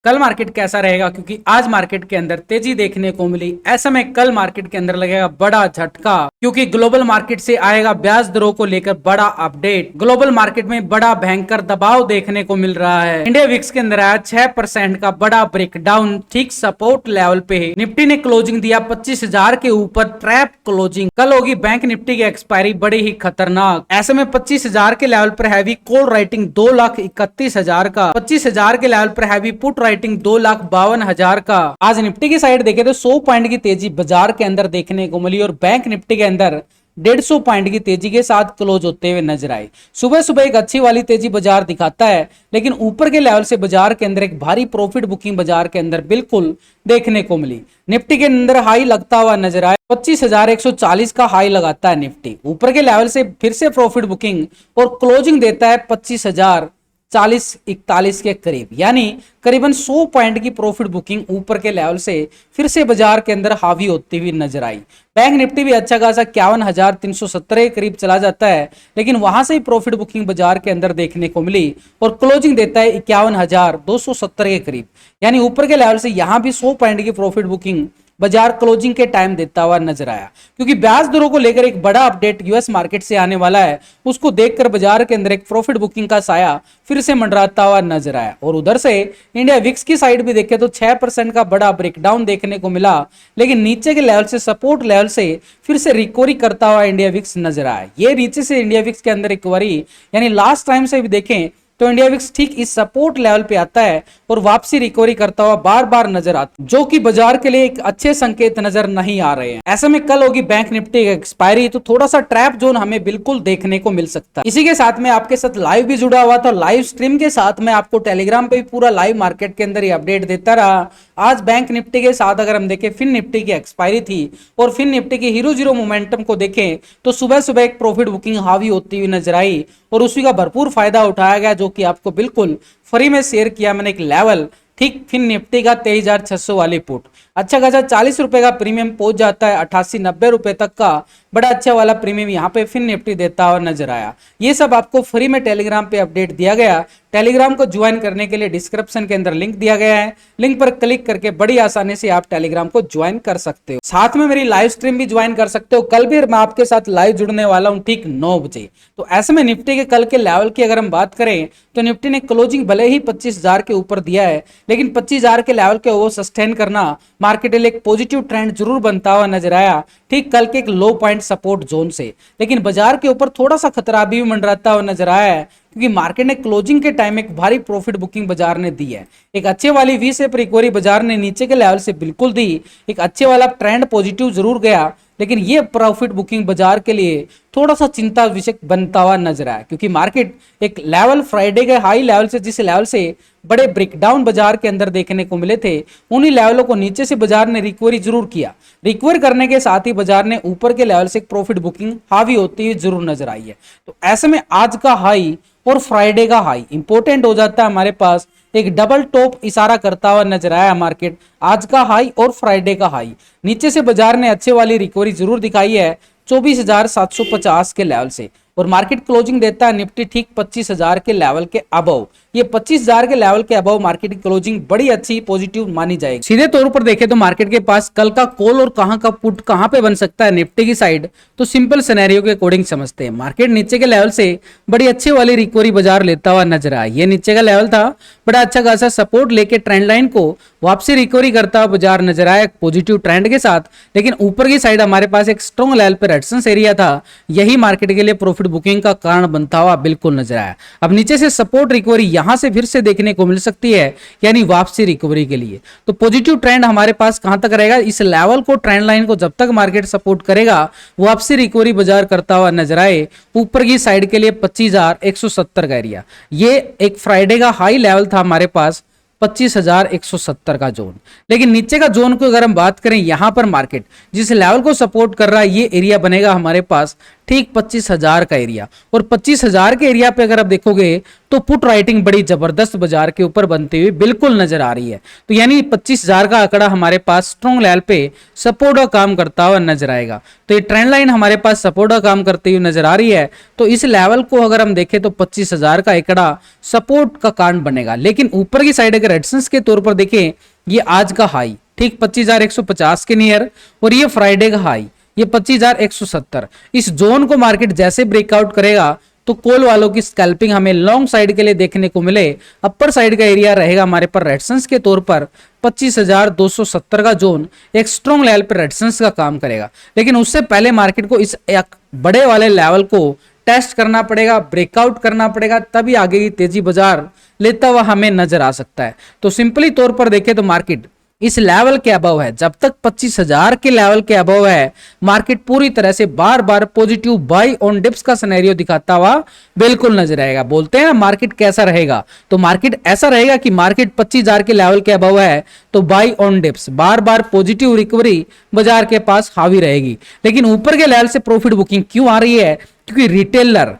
कल मार्केट कैसा रहेगा, क्योंकि आज मार्केट के अंदर तेजी देखने को मिली। ऐसे में कल मार्केट के अंदर लगेगा बड़ा झटका, क्योंकि ग्लोबल मार्केट से आएगा ब्याज दरों को लेकर बड़ा अपडेट। ग्लोबल मार्केट में बड़ा भयंकर दबाव देखने को मिल रहा है। इंडिया विक्स के अंदर आया 6% का बड़ा ब्रेकडाउन, ठीक सपोर्ट लेवल पे है। निफ्टी ने क्लोजिंग दिया 25,000 के ऊपर, ट्रैप क्लोजिंग। कल होगी बैंक निफ्टी की एक्सपायरी, बड़ी ही खतरनाक। ऐसे में 25,000 के लेवल पर हैवी कॉल राइटिंग 2,31,000 का, 25,000 के लेवल पर हैवी पुट राइटिंग 2,52,000 का। आज निफ्टी की साइड देखे तो 100 पॉइंट की तेजी बाजार के अंदर देखने को मिली और बैंक निफ्टी के अंदर 150 पॉइंट की तेजी के साथ क्लोज होते हुए नजर आई। सुबह सुबह एक अच्छी वाली तेजी बाजार दिखाता है, लेकिन ऊपर के लेवल से बाजार के अंदर एक भारी प्रॉफिट बुकिंग बाजार के अंदर बिल्कुल देखने को मिली। निफ्टी के अंदर हाई लगता हुआ नजर आया, 25,140 का हाई लगाता है निफ्टी। ऊपर के लेवल से फिर से प्रॉफिट बुकिंग और क्लोजिंग देता है 25,040-41 के करीब, यानी करीबन 100 पॉइंट की प्रॉफिट बुकिंग ऊपर के लेवल से फिर से बाजार के अंदर हावी होती हुई नजर आई। बैंक निफ्टी भी अच्छा खासा 51,317 के करीब चला जाता है, लेकिन वहां से ही प्रॉफिट बुकिंग बाजार के अंदर देखने को मिली और क्लोजिंग देता है 51,270 के करीब, यानी ऊपर के लेवल से यहां भी 100 पॉइंट की प्रॉफिट बुकिंग बाजार क्लोजिंग के टाइम देता हुआ नजर आया। क्योंकि ब्याज दरों को लेकर एक बड़ा अपडेट यूएस मार्केट से आने वाला है, उसको देखकर बाजार के अंदर एक प्रॉफिट बुकिंग का साया फिर से मंडराता हुआ नजर आया। और उधर से इंडिया विक्स की साइड भी देखे तो 6% का बड़ा ब्रेकडाउन देखने को मिला, लेकिन नीचे के लेवल से सपोर्ट लेवल से फिर से रिकवरी करता हुआ इंडिया विक्स नजर आया। ये नीचे से इंडिया विक्स के अंदर रिकवरी, यानी लास्ट टाइम से भी देखें तो इंडिया विक्स ठीक इस सपोर्ट लेवल पे आता है और वापसी रिकवरी करता हुआ बार बार नजर आता है, जो कि बाजार के लिए एक अच्छे संकेत नजर नहीं आ रहे हैं। ऐसे में कल होगी बैंक निफ्टी की एक्सपायरी, तो थोड़ा सा ट्रैप जोन हमें बिल्कुल देखने को मिल सकता है। इसी के साथ में आपके साथ लाइव भी जुड़ा हुआ था, लाइव स्ट्रीम के साथ में आपको टेलीग्राम पे भी पूरा लाइव मार्केट के अंदर ही अपडेट देता रहा। आज बैंक निफ्टी के साथ अगर हम देखें, फिन निफ्टी की एक्सपायरी थी और फिन निफ्टी की हीरो जीरो मोमेंटम को देखें तो सुबह सुबह एक प्रॉफिट बुकिंग हावी होती हुई नजर आई और उसी का भरपूर फायदा उठाया गया, जो कि आपको बिल्कुल फ्री में शेयर किया मैंने एक लेवल। ठीक फिन निफ्टी का 23,600 वाली पुट अच्छा खासा 40 रुपए का प्रीमियम पहुंच जाता है, 88-90 रुपए तक का बड़ा अच्छा वाला प्रीमियम यहाँ पे फिन निफ्टी देता हुआ नजर आया। ये सब आपको फ्री में टेलीग्राम पे अपडेट दिया गया। टेलीग्राम को ज्वाइन करने के लिए डिस्क्रिप्शन के अंदर लिंक दिया गया है, लिंक पर क्लिक करके बड़ी आसानी से आप टेलीग्राम को ज्वाइन कर सकते हो। साथ में मेरी लाइव स्ट्रीम भी ज्वाइन कर सकते हो। कल भी मैं आपके साथ लाइव जुड़ने वाला हूँ ठीक 9 बजे। तो ऐसे में निफ्टी के कल के लेवल की अगर हम बात करें तो निफ्टी ने क्लोजिंग भले ही 25,000 के ऊपर दिया है, लेकिन 25,000 के लेवल के वो सस्टेन करना मार्केट के लिए एक पॉजिटिव ट्रेंड जरूर बनता हुआ नजर आया, ठीक कल के एक लो पॉइंट सपोर्ट जोन से। लेकिन बाजार के ऊपर थोड़ा सा खतरा भी मंडराता हुआ नजर आया है, क्योंकि मार्केट ने क्लोजिंग के टाइम एक भारी प्रॉफिट बुकिंग बाजार ने दी है। एक अच्छे वाली वी शेप रिकवरी बाजार ने नीचे के लेवल से बिल्कुल दी, एक अच्छे वाला ट्रेंड पॉजिटिव जरूर गया, लेकिन ये प्रॉफिट बुकिंग बाजार के लिए थोड़ा सा चिंता विषय बनता हुआ नजर आया। क्योंकि मार्केट एक लेवल फ्राइडे के हाई लेवल से, जिस लेवल से बड़े ब्रेकडाउन बाजार के अंदर देखने को मिले थे, उन्हीं लेवलों को नीचे से बाजार ने रिकवरी जरूर किया। रिकवर करने के साथ ही बाजार ने ऊपर के लेवल से एक प्रॉफिट बुकिंग हावी होती हुई जरूर नजर आई है। तो ऐसे में आज का हाई और फ्राइडे का हाई इंपॉर्टेंट हो जाता है हमारे पास। एक डबल टॉप इशारा करता हुआ नजर आया मार्केट, आज का हाई और फ्राइडे का हाई। नीचे से बाजार ने अच्छे वाली रिकवरी जरूर दिखाई है 24,750 के लेवल से, और मार्केट क्लोजिंग देता है निफ्टी ठीक 25,000 के लेवल के अबव। ये 25,000 के लेवल के अबव मार्केट की क्लोजिंग बड़ी अच्छी पॉजिटिव मानी जाएगी। सीधे तौर पर देखें तो मार्केट के पास कल का कॉल और कहां का पुट कहां पे बन सकता है निफ्टी की साइड, तो सिंपल सिनेरियो के अकॉर्डिंग समझते हैं। मार्केट नीचे के लेवल से बड़ी अच्छी वाली रिकवरी बाजार लेता हुआ नजर आया। ये नीचे का लेवल था, बड़ा अच्छा खासा सपोर्ट लेके ट्रेंड लाइन को वापसी रिकवरी करता हुआ बाजार नजर आया पॉजिटिव ट्रेंड के साथ। लेकिन ऊपर की साइड हमारे पास एक स्ट्रॉन्ग लेवल पर रेजिस्टेंस एरिया था, यही मार्केट के लिए प्रॉफिट बुकिंग का कारण बनता हुआ बिल्कुल नजर आया। अब नीचे से सपोर्ट रिकवरी यहां से फिर से देखने को मिल सकती है, यानी वापसी रिकवरी के लिए। तो पॉजिटिव ट्रेंड हमारे पास कहां तक रहेगा, इस लेवल को ट्रेंड लाइन को जब तक मार्केट सपोर्ट करेगा, वापसी रिकवरी बाजार करता हुआ नजर आए ऊपर की साइड के लिए 25,170 का एरिया। ये एक फ्राइडे का हाई लेवल था हमारे पास 25,170 का जोन। लेकिन नीचे का जोन को अगर हम बात करें, यहां पर मार्केट जिस लेवल को सपोर्ट कर रहा है, ये एरिया बनेगा हमारे पास ठीक 25,000 का एरिया, और 25,000 के एरिया पे अगर आप देखोगे तो पुट राइटिंग बड़ी जबरदस्त बाजार के ऊपर बनती हुई बिल्कुल नजर आ रही है। तो यानी 25,000 का आंकड़ा हमारे पास स्ट्रॉन्ग लेवल पे सपोर्ट का काम करता हुआ नजर आएगा। तो ये ट्रेंड लाइन हमारे पास सपोर्ट का काम करती हुई नजर आ रही है। तो इस लेवल को अगर हम देखें तो 25,000 का आंकड़ा सपोर्ट का कारण बनेगा। लेकिन ऊपर की साइड अगर रेजिस्टेंस के तौर पर देखें, ये आज का हाई ठीक 25,150 के नियर, और ये फ्राइडे का हाई ये 25,170। इस जोन को मार्केट जैसे ब्रेकआउट करेगा तो कॉल वालों की स्कैल्पिंग हमें लॉन्ग साइड के लिए देखने को मिले। अपर साइड का एरिया रहेगा हमारे पर रेजिस्टेंस के तौर पर 25,270 का जोन एक स्ट्रॉन्ग लेवल पर रेजिस्टेंस का काम करेगा। लेकिन उससे पहले मार्केट को इस एक बड़े वाले लेवल को टेस्ट करना पड़ेगा, ब्रेकआउट करना पड़ेगा, तभी आगे की तेजी बाजार लेता हुआ हमें नजर आ सकता है। तो सिंपली तौर पर देखें तो मार्केट इस लेवल के अबव है, जब तक 25,000 के लेवल के अबव है मार्केट पूरी तरह से बार बार पॉजिटिव बाई ऑन डिप्स का सिनेरियो दिखाता हुआ बिल्कुल नजर आएगा। बोलते हैं मार्केट कैसा रहेगा, तो मार्केट ऐसा रहेगा कि मार्केट 25,000 के लेवल के अबव है तो by on dips bar bar positive recovery बाजार के पास हावी रहेगी। लेकिन ऊपर के लेवल से प्रॉफिट बुकिंग क्यों आ रही है, क्योंकि रिटेलर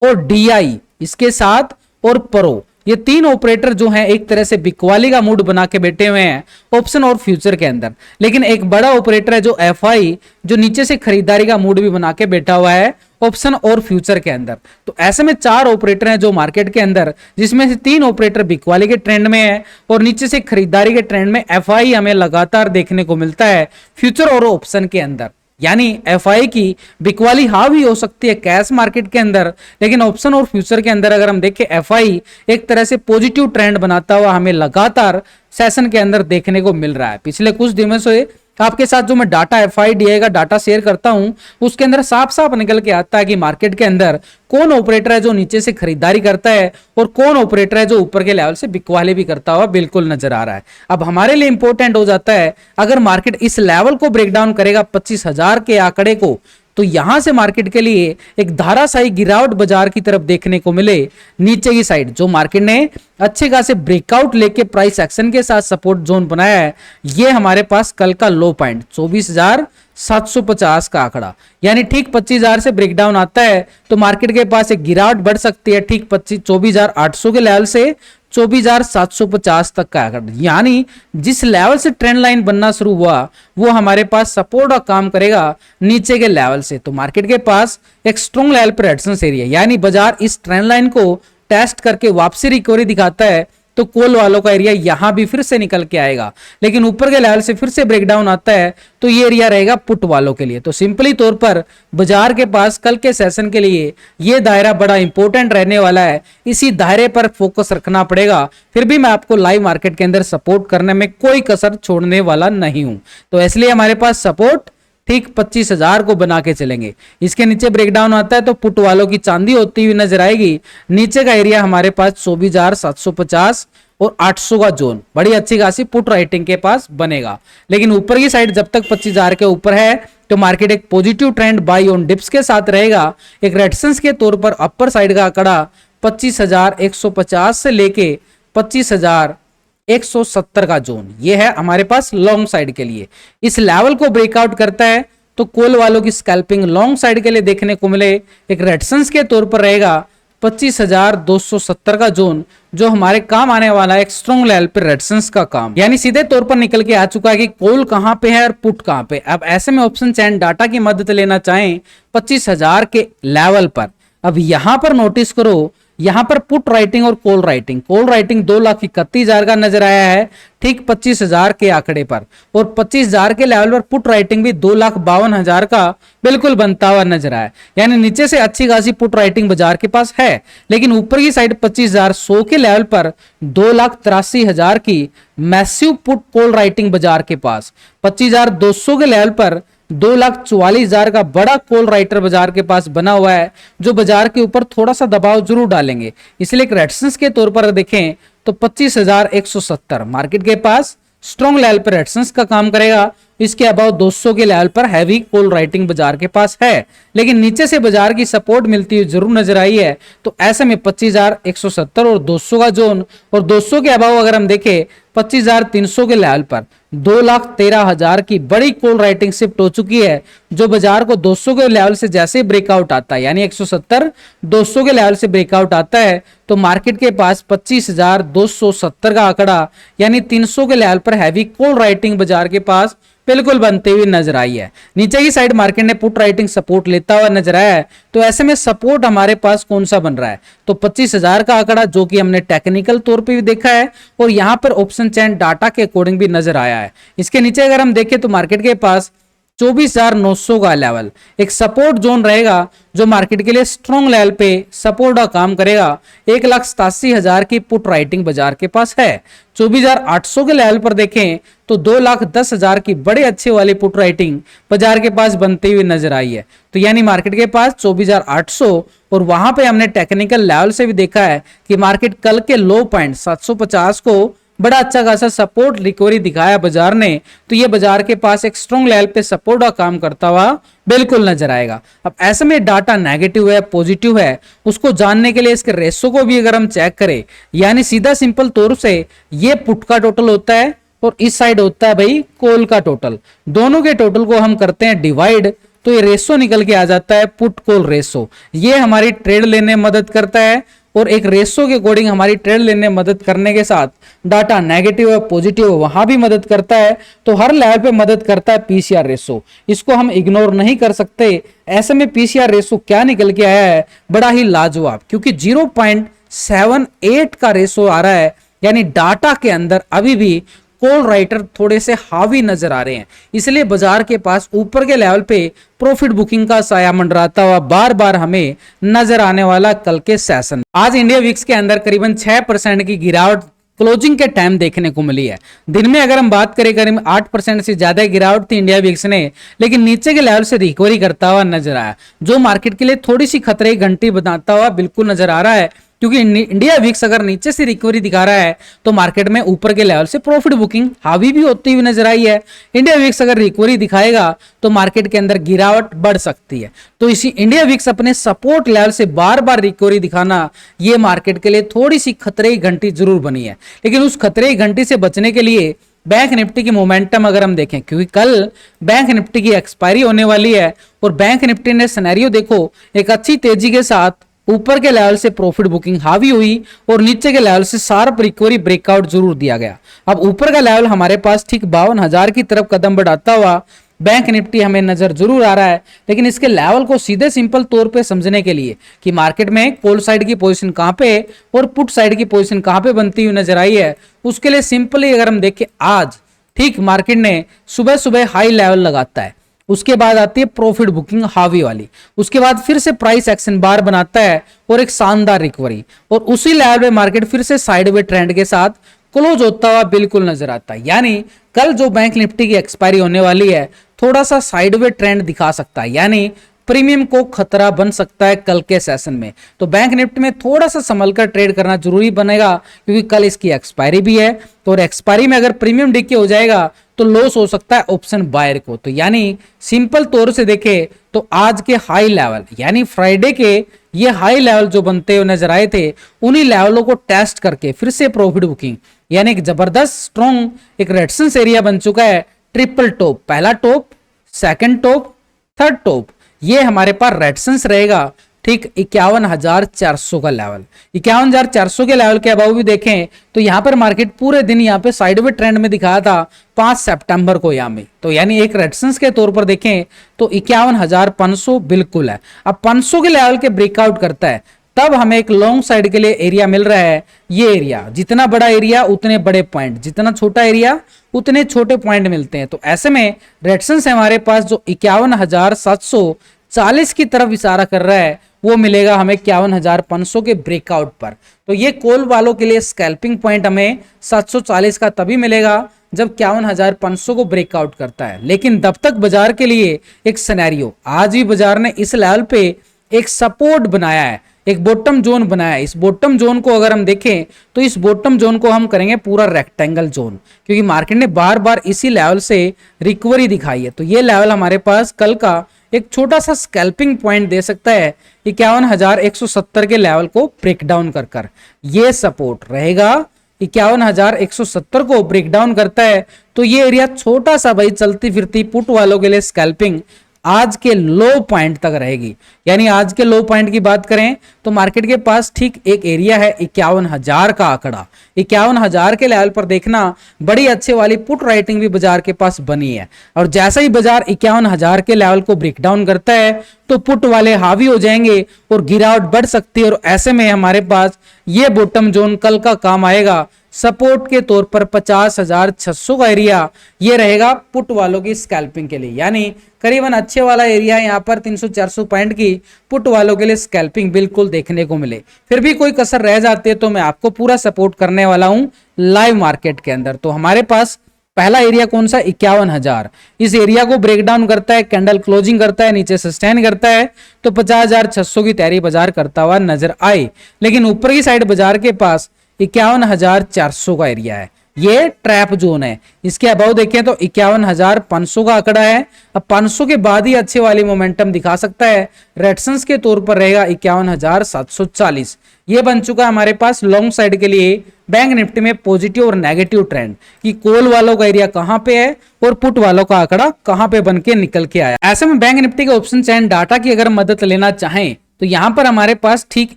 और डीआई इसके साथ और प्रो ये तीन ऑपरेटर जो हैं एक तरह से बिकवाली का मूड बना के बैठे हुए हैं ऑप्शन और फ्यूचर के अंदर। लेकिन एक बड़ा ऑपरेटर है जो एफआई जो नीचे से खरीदारी का मूड भी बना के बैठा हुआ है ऑप्शन और फ्यूचर के अंदर। तो ऐसे में चार ऑपरेटर हैं जो मार्केट के अंदर, जिसमें से तीन ऑपरेटर बिकवाली के ट्रेंड में है और नीचे से खरीदारी के ट्रेंड में एफआई हमें लगातार देखने को मिलता है फ्यूचर और ऑप्शन के अंदर। यानी एफआई की बिकवाली हावी हो सकती है कैश मार्केट के अंदर, लेकिन ऑप्शन और फ्यूचर के अंदर अगर हम देखें एफआई एक तरह से पॉजिटिव ट्रेंड बनाता हुआ हमें लगातार सेशन के अंदर देखने को मिल रहा है। पिछले कुछ दिनों से आपके साथ जो मैं डाटा एफआईडीआई का डाटा शेयर करता हूं उसके अंदर साफ साफ निकल के आता है कि मार्केट के अंदर कौन ऑपरेटर है जो नीचे से खरीदारी करता है और कौन ऑपरेटर है जो ऊपर के लेवल से बिकवाली भी करता हुआ बिल्कुल नजर आ रहा है। अब हमारे लिए इंपॉर्टेंट हो जाता है अगर मार्केट इस लेवल को ब्रेक डाउन करेगा 25,000 के आंकड़े को, तो यहां से मार्केट के लिए एक धाराशाही गिरावट बाजार की तरफ देखने को मिले नीचे की साइड, जो मार्केट ने अच्छे खासे ब्रेकआउट लेके प्राइस एक्शन के साथ सपोर्ट जोन बनाया है। ये हमारे पास कल का लो पॉइंट 24,750 का आंकड़ा, यानी ठीक 25,000 से ब्रेकडाउन आता है तो मार्केट के पास एक गिरावट बढ़ सकती है ठीक 24,800 के लेवल से 24,750 तक का आंकड़ा। यानी जिस लेवल से ट्रेंड लाइन बनना शुरू हुआ वो हमारे पास सपोर्ट का काम करेगा नीचे के लेवल से। तो मार्केट के पास एक स्ट्रॉन्ग लेवल पर रेजिस्टेंस एरिया, यानी बाजार इस ट्रेंड लाइन को टेस्ट करके वापसी रिकवरी दिखाता है तो कॉल वालों का एरिया यहां भी फिर से निकल के आएगा। लेकिन ऊपर के लेवल से फिर से ब्रेकडाउन आता है तो ये एरिया रहेगा पुट वालों के लिए। तो सिंपली तौर पर बाजार के पास कल के सेशन के लिए ये दायरा बड़ा इंपॉर्टेंट रहने वाला है, इसी दायरे पर फोकस रखना पड़ेगा। फिर भी मैं आपको लाइव मार्केट के अंदर सपोर्ट करने में कोई कसर छोड़ने वाला नहीं हूं, तो इसलिए हमारे पास सपोर्ट ठीक 25,000 को बना के चलेंगे। इसके नीचे ब्रेकडाउन आता है तो पुट वालों की चांदी होती हुई नजर आएगी। नीचे का एरिया हमारे पास 24,750 और 800 का जोन बड़ी अच्छी खासी पुट राइटिंग के पास बनेगा। लेकिन ऊपर की साइड जब तक 25,000 के ऊपर है तो मार्केट एक positive trend by on dips के साथ रहेगा। एक रेजिस्टेंस के तौर पर अपर साइड का आंकड़ा 25,150 से लेके 25,170 का जोन, ये है हमारे पास लॉन्ग साइड के लिए। इस लेवल को ब्रेकआउट करता है तो कॉल वालों की स्कैल्पिंग लॉन्ग साइड के लिए देखने को मिले। एक रेजिस्टेंस के तौर पर रहेगा 25,270 का जोन, जो हमारे काम आने वाला है एक स्ट्रॉन्ग लेवल पर रेजिस्टेंस का काम, यानी सीधे तौर पर निकल के आ चुका है कि कॉल कहां पे है और पुट कहां पे। अब ऐसे में ऑप्शन चैन डाटा की मदद लेना चाहें 25,000 के लेवल पर, अब यहां पर नोटिस करो यहां पर पुट राइटिंग और कॉल राइटिंग 2,31,000 का नजर आया है ठीक 25,000 के आंकड़े पर, और 25,000 के लेवल पर पुट राइटिंग भी 2,52,000 का बिल्कुल बनता हुआ नजर आया। यानी नीचे से अच्छी खासी पुट राइटिंग बाजार के पास है, लेकिन ऊपर की साइड 25,100 के लेवल पर 2,83,000 की मैसिव पुट कॉल राइटिंग बाजार के पास, 25,200 के लेवल पर 2,44,000 का बड़ा कॉल राइटर बाजार के पास बना हुआ है, जो बाजार के ऊपर थोड़ा सा दबाव जरूर डालेंगे। इसलिए एक रेजिस्टेंस के तौर पर देखें तो 25,170 मार्केट के पास स्ट्रॉन्ग लेवल पर रेजिस्टेंस का काम करेगा इसके अबाव 200 के लेवल पर हैवी कॉल राइटिंग बाजार के पास है, लेकिन नीचे से बाजार की सपोर्ट मिलती हुई जरूर नजर आई है। तो ऐसे में 25,170 और 200 का जोन, और 200 के अबाव अगर हम देखें 25,300 के लेवल पर 2,13,000 की बड़ी कॉल राइटिंग शिफ्ट हो चुकी है, जो बाजार को 200 के लेवल से जैसे ब्रेकआउट आता है, यानी 170 200 के लेवल से ब्रेकआउट आता है, तो मार्केट के पास 25,270 का आंकड़ा यानी 300 के लेवल पर हैवी कॉल राइटिंग बाजार के पास बिल्कुल बनते हुए नजर आई है। नीचे की साइड मार्केट ने पुट राइटिंग सपोर्ट लेता हुआ नजर आया है। तो ऐसे में सपोर्ट हमारे पास कौन सा बन रहा है, तो 25,000 का आंकड़ा, जो कि हमने टेक्निकल तौर पे भी देखा है और यहां पर ऑप्शन चैन डाटा के अकॉर्डिंग भी नजर आया है। इसके नीचे अगर हम देखें तो मार्केट के पास 24,900 का लेवल एक सपोर्ट जोन रहेगा, जो मार्केट के लिए स्ट्रॉन्ग लेवल पे सपोर्ट का काम करेगा। 1,87,000 की पुट राइटिंग बाजार के पास है। 24,800 के लेवल पर देखें तो 2,10,000 की बड़े अच्छे वाली पुट राइटिंग बाजार के पास बनती हुई नजर आई है। तो यानी मार्केट के पास 24,800, और वहां पे हमने टेक्निकल लेवल से भी देखा है कि मार्केट कल के लो पॉइंट 750 को बड़ा अच्छा खासा सपोर्ट रिकवरी दिखाया बाजार ने। तो ये बाजार के पास एक स्ट्रॉन्ग लेवल पे सपोर्ट का काम करता हुआ बिल्कुल नजर आएगा। अब ऐसे में डाटा नेगेटिव है पॉजिटिव है, उसको जानने के लिए इसके रेशो को भी अगर हम चेक करें, यानी सीधा सिंपल तौर से ये पुट का टोटल होता है और इस साइड होता है भाई कॉल का टोटल। दोनों के टोटल को हम करते हैं डिवाइड, तो ये रेशो निकल के आ जाता है पुट कॉल रेशो। ये हमारी ट्रेड लेने में मदद करता है, और एक रेशो के अकॉर्डिंग हमारी ट्रेड लेने में मदद करने के साथ डाटा नेगेटिव है पॉजिटिव है वहां भी मदद करता है। तो हर लेवल पे मदद करता है पीसीआर रेशो, इसको हम इग्नोर नहीं कर सकते। ऐसे में पीसीआर रेशो क्या निकल के आया है, बड़ा ही लाजवाब, क्योंकि 0.78 का रेशो आ रहा है, यानी डाटा के अंदर अभी भी कॉल राइटर थोड़े से हावी नजर आ रहे हैं। इसलिए बाजार के पास ऊपर के लेवल पे प्रॉफिट बुकिंग का साया मंडराता हुआ बार बार हमें नजर आने वाला कल के सेशन। आज इंडिया विक्स के अंदर करीबन 6% की गिरावट क्लोजिंग के टाइम देखने को मिली है। दिन में अगर हम बात करें करीब 8% से ज्यादा गिरावट थी इंडिया विक्स ने, लेकिन नीचे के लेवल से रिकवरी करता हुआ नजर आया, जो मार्केट के लिए थोड़ी सी खतरे की घंटी बनाता हुआ बिल्कुल नजर आ रहा है। क्योंकि इंडिया विक्स अगर नीचे से रिकवरी दिखा रहा है तो मार्केट में ऊपर के लेवल से प्रॉफिट बुकिंग हावी भी होती हुई नजर आई है। इंडिया विक्स अगर रिकवरी दिखाएगा तो मार्केट के अंदर गिरावट बढ़ सकती है। तो इसी इंडिया विक्स अपने सपोर्ट लेवल से बार बार रिकवरी दिखाना ये मार्केट के लिए थोड़ी सी खतरे की घंटी जरूर बनी है। लेकिन उस खतरे की घंटी से बचने के लिए बैंक निफ्टी की मोमेंटम अगर हम देखें, क्योंकि कल बैंक निफ्टी की एक्सपायरी होने वाली है और बैंक निफ्टी ने सिनेरियो देखो एक अच्छी तेजी के साथ ऊपर के लेवल से प्रॉफिट बुकिंग हावी हुई और नीचे के लेवल से शार्प रिकवरी ब्रेकआउट जरूर दिया गया। अब ऊपर का लेवल हमारे पास ठीक 52,000 की तरफ कदम बढ़ाता हुआ बैंक निफ्टी हमें नजर जरूर आ रहा है। लेकिन इसके लेवल को सीधे सिंपल तौर पे समझने के लिए कि मार्केट में कॉल साइड की पोजीशन कहां पे और पुट साइड की पोजीशन कहां पे बनती हुई नजर आई है, उसके लिए सिंपली अगर हम देखें, आज ठीक मार्केट ने सुबह सुबह हाई लेवल लगाता है, उसके बाद आती है प्रॉफिट बुकिंग हावी वाली, उसके बाद फिर से प्राइस एक्शन बार बनाता है और एक शानदार रिकवरी, और उसी लेवल पे मार्केट फिर से साइडवे ट्रेंड के साथ क्लोज होता हुआ बिल्कुल नजर आता है। यानी कल जो बैंक निफ्टी की एक्सपायरी होने वाली है थोड़ा सा साइडवे ट्रेंड दिखा सकता है, यानी प्रीमियम को खतरा बन सकता है कल के सेशन में। तो बैंक निफ्टी में थोड़ा सा संभल कर ट्रेड करना जरूरी बनेगा, क्योंकि कल इसकी एक्सपायरी भी है। तो एक्सपायरी में अगर प्रीमियम डिके हो जाएगा तो लॉस हो सकता है ऑप्शन बायर को। तो यानी सिंपल तौर से देखें तो आज के हाई लेवल यानी फ्राइडे के ये हाई लेवल जो बनते हुए नजर आए थे, उन्हीं लेवलों को टेस्ट करके फिर से प्रॉफिट बुकिंग यानी एक जबरदस्त स्ट्रॉन्ग एक रेजिस्टेंस एरिया बन चुका है। ट्रिपल टॉप, पहला top, second top, third top, ये हमारे पास रेजिस्टेंस रहेगा ठीक 51,400 का लेवल। 51,400 के लेवल के अबाव भी देखें तो यहां पर मार्केट पूरे दिन यहां पे साइडवे ट्रेंड में दिखाया था 5 सितंबर को यहां में। तो यानी एक रेजिस्टेंस के तौर पर देखें तो 51,500 बिल्कुल है। अब 500 के लेवल के ब्रेकआउट करता है तब हमें एक लॉन्ग साइड के लिए एरिया मिल रहा है। ये एरिया, जितना बड़ा एरिया उतने बड़े पॉइंट, जितना छोटा एरिया उतने छोटे पॉइंट मिलते हैं। तो ऐसे में रेजिस्टेंस हमारे पास जो 51,740 की तरफ इशारा कर रहा है वो मिलेगा हमें 51,500 के ब्रेकआउट पर। तो ये कॉल वालों के लिए स्कैल्पिंग पॉइंट हमें 740 का तभी मिलेगा जब 51,500 को ब्रेकआउट करता है। लेकिन तब तक बाजार के लिए एक सिनेरियो, आज भी बाजार ने इस लेवल पे एक सपोर्ट बनाया है, एक बॉटम जोन बनाया है। इस बॉटम जोन को अगर हम देखें तो इस बॉटम जोन को हम करेंगे पूरा रेक्टेंगल जोन, क्योंकि मार्केट ने बार बार इसी लेवल से रिकवरी दिखाई है। तो ये लेवल हमारे पास कल का एक छोटा सा स्कैल्पिंग पॉइंट दे सकता है 51,170 के लेवल को ब्रेक डाउन कर कर। ये सपोर्ट रहेगा 51,170 को ब्रेक डाउन करता है तो ये एरिया छोटा सा भाई चलती फिरती पुट वालों के लिए स्कैल्पिंग आज के लो पॉइंट तक रहेगी। यानी आज के लो पॉइंट की बात करें तो मार्केट के पास ठीक एक एरिया है 51,000 का आंकड़ा। 51,000 के लेवल पर देखना बड़ी अच्छे वाली पुट राइटिंग भी बाजार के पास बनी है, और जैसा ही बाजार 51,000 के लेवल को ब्रेक डाउन करता है तो पुट वाले हावी हो जाएंगे और गिरावट बढ़ सकती है। और ऐसे में हमारे पास ये बॉटम जोन कल का काम आएगा सपोर्ट के तौर पर 50,600 का एरिया ये रहेगा पुट वालों की स्कैल्पिंग के लिए। यानी करीबन अच्छे वाला एरिया यहाँ पर 300-400 पॉइंट की पुट वालों के लिए स्कैल्पिंग बिल्कुल देखने को मिले। फिर भी कोई कसर रह जाती है तो मैं आपको पूरा सपोर्ट करने वाला हूं लाइव मार्केट के अंदर। तो हमारे पास पहला एरिया कौन सा 51,000, इस एरिया को ब्रेक डाउन करता है, कैंडल क्लोजिंग करता है, नीचे सस्टेन करता है तो 50,600 की तैयारी बाजार करता हुआ नजर आए। लेकिन ऊपर की साइड बाजार के पास 51,400 का एरिया है, ये ट्रैप जोन है। इसके अबाव देखें तो 51,500 का आंकड़ा है। अब 500 के बाद ही अच्छे वाली मोमेंटम दिखा सकता है। रेजिस्टेंस के तौर पर रहेगा 51,740। ये बन चुका है हमारे पास लॉन्ग साइड के लिए बैंक निफ्टी में पॉजिटिव और नेगेटिव ट्रेंड कि कॉल वालों का एरिया कहां पे है और पुट वालों का आंकड़ा कहां पे बन के निकल के आया। ऐसे में बैंक निफ्टी के ऑप्शन चैन डाटा की अगर मदद लेना चाहें तो यहां पर हमारे पास ठीक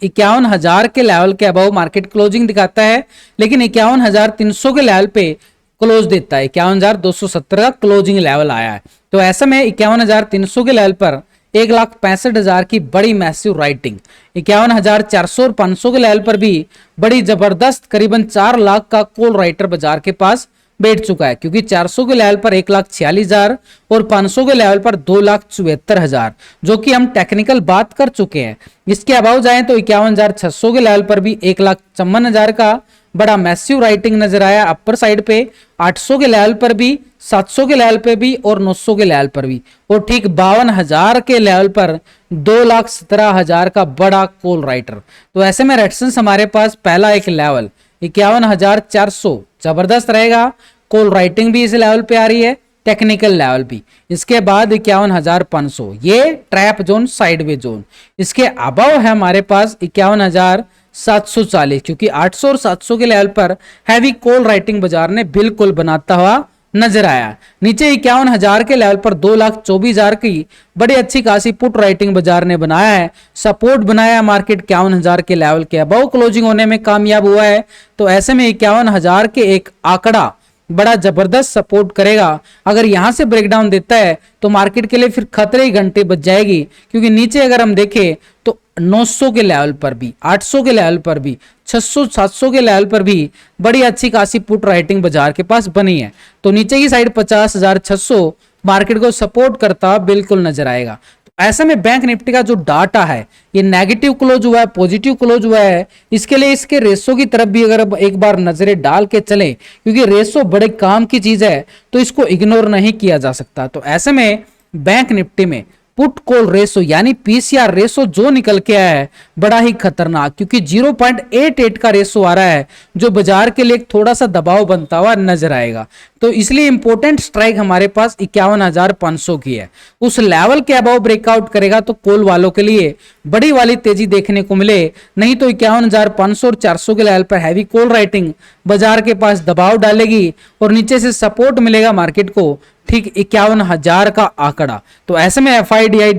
51,000 के लेवल के अबव मार्केट क्लोजिंग दिखाता है, लेकिन 51,300 के लेवल पे क्लोज देता है। 51,270 का क्लोजिंग लेवल आया है। तो ऐसे में 51,300 के लेवल पर 1,65,000 की बड़ी मैसिव राइटिंग, 51,400 और 500 के लेवल पर भी बड़ी जबरदस्त करीबन 4 लाख का कॉल राइटर बाजार के पास बैठ चुका है, क्योंकि 400 के लेवल पर 1,46,000 और 500 के लेवल पर 2,74,000 जो कि हम टेक्निकल बात कर चुके हैं। इसके अबाव जाएं तो 51,600 के लेवल पर भी 1,54,000 का बड़ा मैसिव राइटिंग नजर आया अपर साइड पे, 800 के लेवल पर भी, 700 के लेवल पे भी और 900 के लेवल पर भी, और ठीक 52,000 के लेवल पर 2,17,000 का बड़ा कॉल राइटर। तो ऐसे में रेजिस्टेंस हमारे पास पहला एक लेवल 51,400 जबरदस्त रहेगा। कॉल राइटिंग भी इस लेवल पे आ रही है, टेक्निकल लेवल भी। इसके बाद 51,500 ये ट्रैप जोन, साइडवे जोन। इसके अबाव है हमारे पास 51,740, क्योंकि 800 और 700 के लेवल पर हैवी कॉल राइटिंग बाजार ने बिल्कुल बनाता हुआ नजर आया। नीचे 51,000 के लेवल पर 2,24,000 की बड़ी अच्छी खासी पुट राइटिंग बाजार ने बनाया है, सपोर्ट बनाया मार्केट 51,000 के लेवल के अबव क्लोजिंग होने में कामयाब हुआ है। तो ऐसे में 51,000 के एक आंकड़ा बड़ा जबरदस्त सपोर्ट करेगा। अगर यहां से ब्रेकडाउन देता है तो मार्केट के लिए फिर खतरे की घंटे बज जाएगी, क्योंकि नीचे अगर हम देखें तो 900 के लेवल पर भी, 800 के लेवल पर भी, 600 700 के लेवल पर भी बड़ी अच्छी खासी पुट राइटिंग बाजार के पास बनी है। तो नीचे की साइड 50,600 मार्केट को सपोर्ट करता बिल्कुल नजर आएगा। ऐसे में बैंक निफ्टी का जो डाटा है ये नेगेटिव क्लोज हुआ है, पॉजिटिव क्लोज हुआ है, इसके लिए इसके रेशो की तरफ भी अगर एक बार नजरें डाल के चले, क्योंकि रेशो बड़े काम की चीज है तो इसको इग्नोर नहीं किया जा सकता। तो ऐसे में बैंक निफ्टी में पुट कॉल रेशो यानी पीसीआर रेशो जो निकल के आया है बड़ा ही खतरनाक, क्योंकि 0.88 का रेशो आ रहा है जो बाजार के लिए थोड़ा सा दबाव बनता हुआ नजर आएगा। तो इसलिए इंपॉर्टेंट स्ट्राइक हमारे पास 51,500 की है। उस लेवल के अबाव ब्रेकआउट करेगा तो कॉल वालों के लिए बड़ी वाली तेजी देखने को मिले, नहीं तो 51,500 और 400 के लेवल पर हैवी कॉल राइटिंग बाजार के पास दबाव डालेगी और नीचे से सपोर्ट मिलेगा मार्केट को ठीक 51,000 का आंकड़ा। तो ऐसे में एफआईडीआई